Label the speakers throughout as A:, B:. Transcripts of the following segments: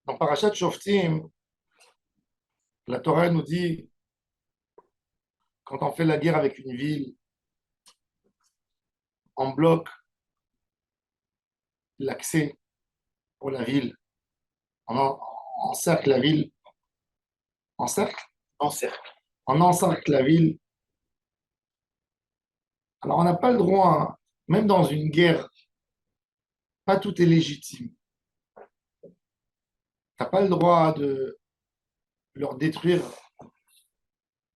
A: Dans Parashat Shoftim, la Torah nous dit, quand on fait la guerre avec une ville, on bloque l'accès pour la ville. On encercle la ville. Encercle.
B: Encercle.
A: On encercle la ville. Alors, on n'a pas le droit, hein, même dans une guerre, pas tout est légitime. Tu n'as pas le droit de leur détruire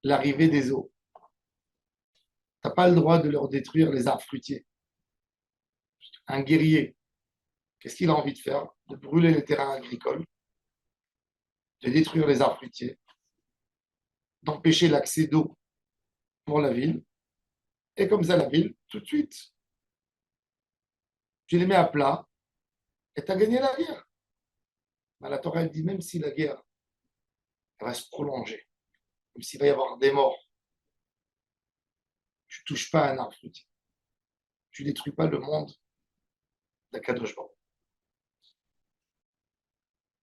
A: l'arrivée des eaux. Tu n'as pas le droit de leur détruire les arbres fruitiers. Un guerrier, qu'est-ce qu'il a envie de faire? De brûler les terrains agricoles, de détruire les arbres fruitiers, d'empêcher l'accès d'eau pour la ville. Et comme ça, la ville, tout de suite, tu les mets à plat et tu as gagné la guerre. Mais la Torah elle dit, même si la guerre elle va se prolonger, même s'il va y avoir des morts, tu ne touches pas à un arbre fruitier. Tu ne détruis pas le monde d'Akadosh Baruch.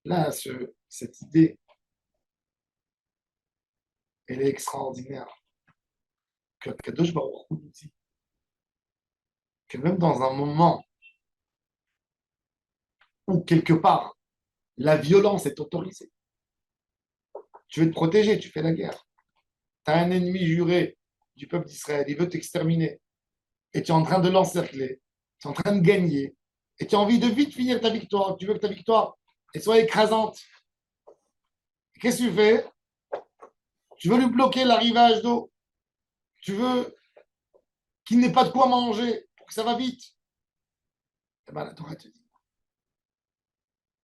A: Là, cette idée, elle est extraordinaire. Que Kadosh Baruch Hu nous dit que même dans un moment où, quelque part, la violence est autorisée, tu veux te protéger, tu fais la guerre. Tu as un ennemi juré du peuple d'Israël, il veut t'exterminer, et tu es en train de l'encercler, tu es en train de gagner, et tu as envie de vite finir ta victoire, tu veux que ta victoire elle soit écrasante. Qu'est-ce que tu fais? Tu veux lui bloquer l'arrivage d'eau, tu veux qu'il n'ait pas de quoi manger pour que ça va vite. Et bien la Torah te dit,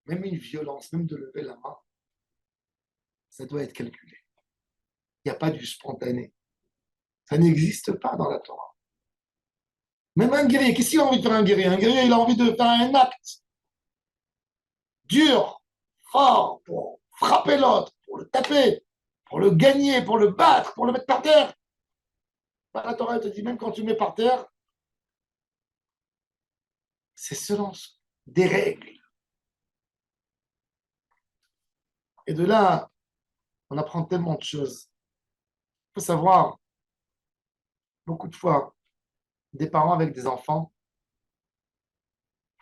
A: même une violence, même de lever la main, ça doit être calculé. Il n'y a pas du spontané. Ça n'existe pas dans la Torah. Même un guerrier, qu'est-ce qu'il a envie de faire un guerrier? Un guerrier, il a envie de faire un acte dur, fort, pour frapper l'autre, pour le taper, pour le gagner, pour le battre, pour le mettre par terre. Bah, la Torah te dit, même quand tu le mets par terre, c'est selon des règles. Et de là, on apprend tellement de choses. Il faut savoir, beaucoup de fois, des parents avec des enfants,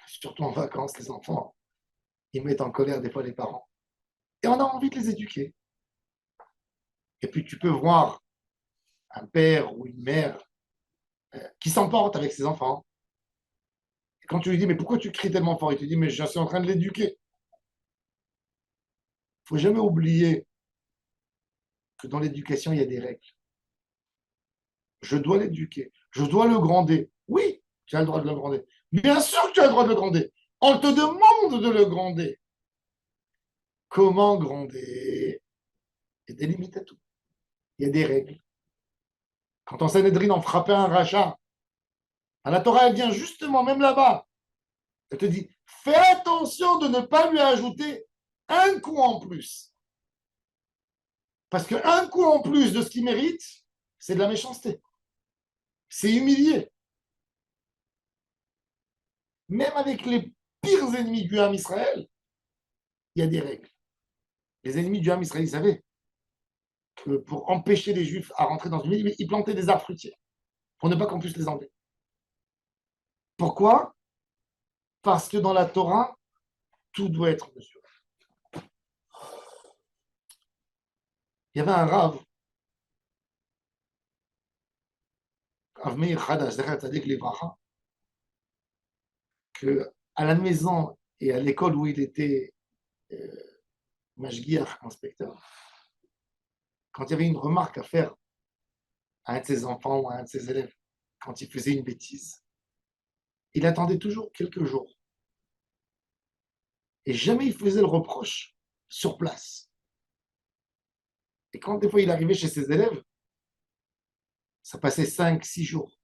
A: surtout en vacances, les enfants, ils mettent en colère des fois les parents. Et on a envie de les éduquer. Et puis tu peux voir un père ou une mère qui s'emporte avec ses enfants. Et quand tu lui dis, mais pourquoi tu cries tellement fort? Il te dit, mais je suis en train de l'éduquer. Il ne faut jamais oublier que dans l'éducation, il y a des règles. Je dois l'éduquer. Je dois le gronder. Oui, tu as le droit de le gronder. Bien sûr que tu as le droit de le gronder. On te demande de le gronder. Comment gronder? Il y a des limites à tout. Il y a des règles. Quand en Sanhedrin, on frappait un rachat, à la Torah, elle vient justement, même là-bas, elle te dit, fais attention de ne pas lui ajouter un coup en plus. Parce qu'un coup en plus de ce qu'il mérite, c'est de la méchanceté. C'est humilié. Même avec les pires ennemis du Ham Israël, il y a des règles. Les ennemis du Ham Israël, ils savaient que pour empêcher les Juifs à rentrer dans une ville, ils plantaient des arbres fruitiers pour ne pas qu'on puisse les enlever. Pourquoi? Parce que dans la Torah, tout doit être mesuré. Il y avait un Rav, Rav Meir Hadash, que à la maison et à l'école où il était mashgiach, inspecteur, quand il y avait une remarque à faire à un de ses enfants ou à un de ses élèves, quand il faisait une bêtise, il attendait toujours quelques jours. Et jamais il faisait le reproche sur place. Et quand des fois il arrivait chez ses élèves, ça passait 5, 6 jours.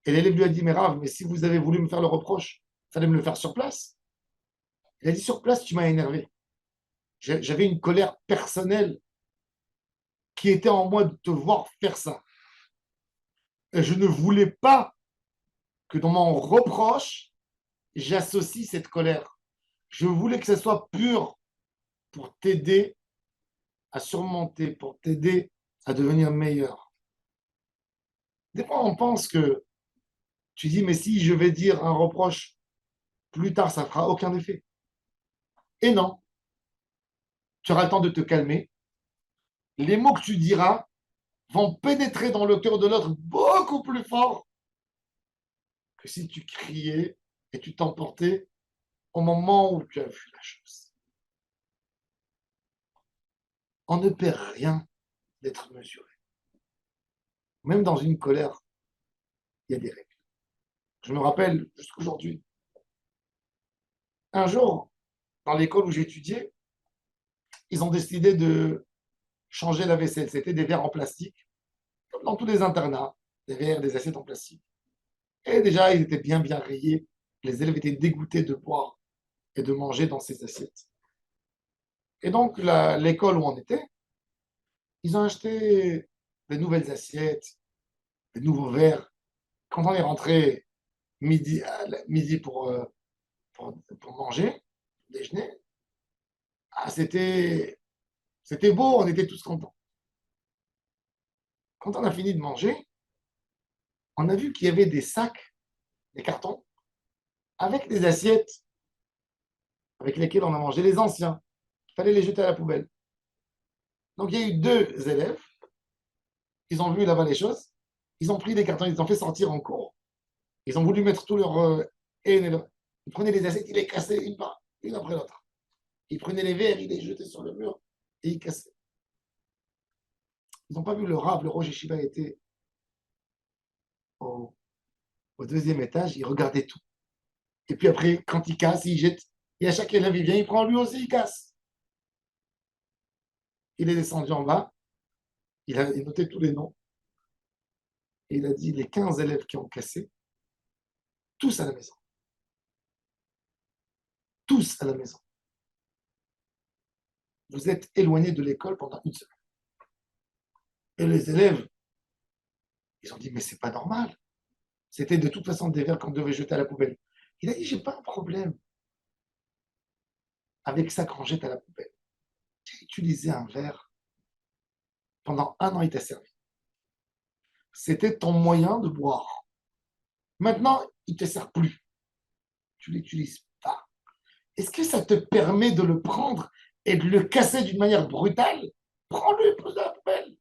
A: Et l'élève lui a dit, mais Rav, mais si vous avez voulu me faire le reproche, il fallait me le faire sur place. Il a dit, sur place, tu m'as énervé. J'avais une colère personnelle qui était en moi de te voir faire ça. Et je ne voulais pas que dans mon reproche, j'associe cette colère. Je voulais que ce soit pur pour t'aider à surmonter, pour t'aider à devenir meilleur. Des fois, on pense que tu dis, mais si je vais dire un reproche plus tard, ça ne fera aucun effet. Et non, tu auras le temps de te calmer. Les mots que tu diras vont pénétrer dans le cœur de l'autre beaucoup plus fort que si tu criais et tu t'emportais au moment où tu as vu la chose. On ne perd rien d'être mesuré. Même dans une colère, il y a des règles. Je me rappelle jusqu'aujourd'hui, un jour, dans l'école où j'étudiais, ils ont décidé de changer la vaisselle. C'était des verres en plastique, comme dans tous les internats, des verres, des assiettes en plastique. Et déjà, ils étaient bien rayés. Les élèves étaient dégoûtés de boire et de manger dans ces assiettes. Et donc, l'école où on était, ils ont acheté des nouvelles assiettes, des nouveaux verres. Quand on est rentré midi pour manger, déjeuner, c'était beau, on était tous contents. Quand on a fini de manger, on a vu qu'il y avait des sacs, des cartons, avec des assiettes avec lesquelles on a mangé, les anciens. Il fallait les jeter à la poubelle. Donc il y a eu deux élèves, ils ont vu là-bas les choses, ils ont pris des cartons, ils les ont fait sortir en cours, ils ont voulu mettre tout leur haine. Ils prenaient les assiettes, ils les cassaient une après l'autre. Ils prenaient les verres, ils les jetaient sur le mur et ils cassaient. Ils n'ont pas vu le Rav, le Rosh Yeshiva était au, au deuxième étage, il regardait tout. Et puis après, quand il casse, il jette. Et à chaque élève, il vient, il prend lui aussi, il casse. Il est descendu en bas, il a noté tous les noms. Et il a dit les 15 élèves qui ont cassé, tous à la maison. Tous à la maison. Vous êtes éloignés de l'école pendant une semaine. Et les élèves, ils ont dit, mais c'est pas normal. C'était de toute façon des verres qu'on devait jeter à la poubelle. Il a dit, j'ai pas un problème avec ça qu'on jette à la poubelle. J'ai utilisé un verre pendant un an, il t'a servi. C'était ton moyen de boire. Maintenant, il ne te sert plus. Tu ne l'utilises pas. Est-ce que ça te permet de le prendre et de le casser d'une manière brutale? Prends-le et pose à la poubelle.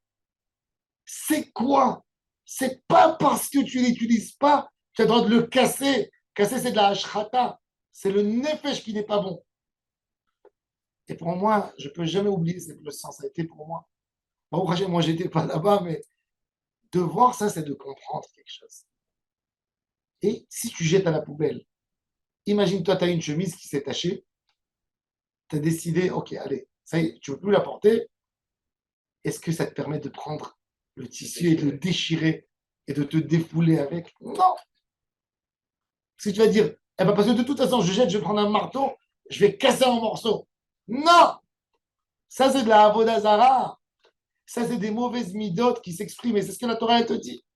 A: C'est quoi? C'est pas parce que tu l'utilises pas que tu as le droit de le casser. Casser, c'est de la hashrata. C'est le nefesh qui n'est pas bon. Et pour moi, je ne peux jamais oublier cette leçon. Ça a été pour moi. Bon, moi, j'étais pas là-bas, mais de voir ça, c'est de comprendre quelque chose. Et si tu jettes à la poubelle, imagine-toi, tu as une chemise qui s'est tachée, tu as décidé, ok, allez, ça y est, tu ne veux plus la porter. Est-ce que ça te permet de prendre le tissu et de le déchirer et de te défouler avec? Non. Si tu vas dire, eh ben parce que de toute façon, je jette, je vais prendre un marteau, je vais casser en morceaux. Non. Ça, c'est de la avodazara. Ça, c'est des mauvaises midotes qui s'expriment. Et c'est ce que la Torah te dit.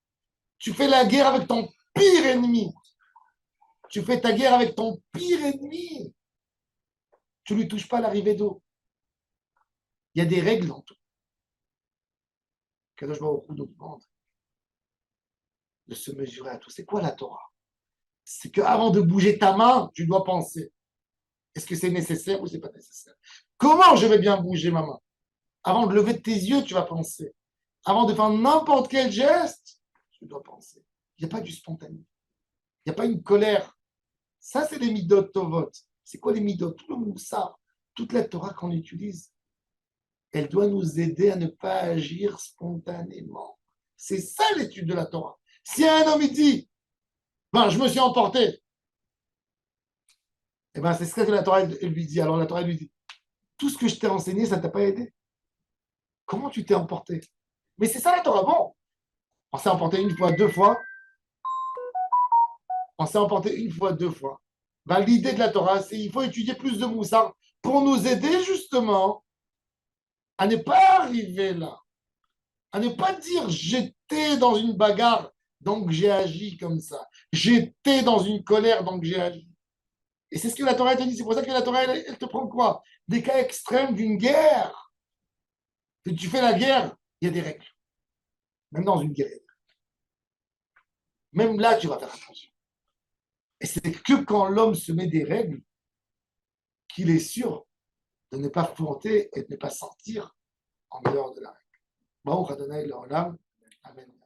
A: Tu fais la guerre avec ton pire ennemi. Tu fais ta guerre avec ton pire ennemi. Tu ne lui touches pas l'arrivée d'eau. Il y a des règles dans tout. Kadosh Baruch Hu nous demande de se mesurer à tout. C'est quoi la Torah? C'est qu'avant de bouger ta main, tu dois penser. Est-ce que c'est nécessaire ou c'est pas nécessaire? Comment je vais bien bouger ma main? Avant de lever tes yeux, tu vas penser. Avant de faire n'importe quel geste, tu dois penser. Il n'y a pas du spontané. Il n'y a pas une colère. Ça, c'est les midot tovot. C'est quoi les midot? Tout le moussard, toute la Torah qu'on utilise, elle doit nous aider à ne pas agir spontanément. C'est ça l'étude de la Torah. Si un homme il dit, ben, je me suis emporté, eh ben, c'est ce que la Torah elle lui dit. Alors la Torah elle lui dit, tout ce que je t'ai enseigné, ça ne t'a pas aidé. Comment tu t'es emporté? Mais c'est ça la Torah. Bon, on s'est emporté une fois, deux fois. On s'est emporté une fois, deux fois. Ben, l'idée de la Torah, c'est qu'il faut étudier plus de moussard pour nous aider justement à ne pas arriver là. À ne pas dire j'étais dans une bagarre, donc j'ai agi comme ça. J'étais dans une colère, donc j'ai agi. Et c'est ce que la Torah te dit. C'est pour ça que la Torah, elle te prend quoi? Des cas extrêmes d'une guerre. Que tu fais la guerre, il y a des règles. Même dans une guerre. Même là, tu vas faire attention. Et c'est que quand l'homme se met des règles qu'il est sûr de ne pas flanter et de ne pas sortir en dehors de la règle. Baruch Adonai Leolam. Amen.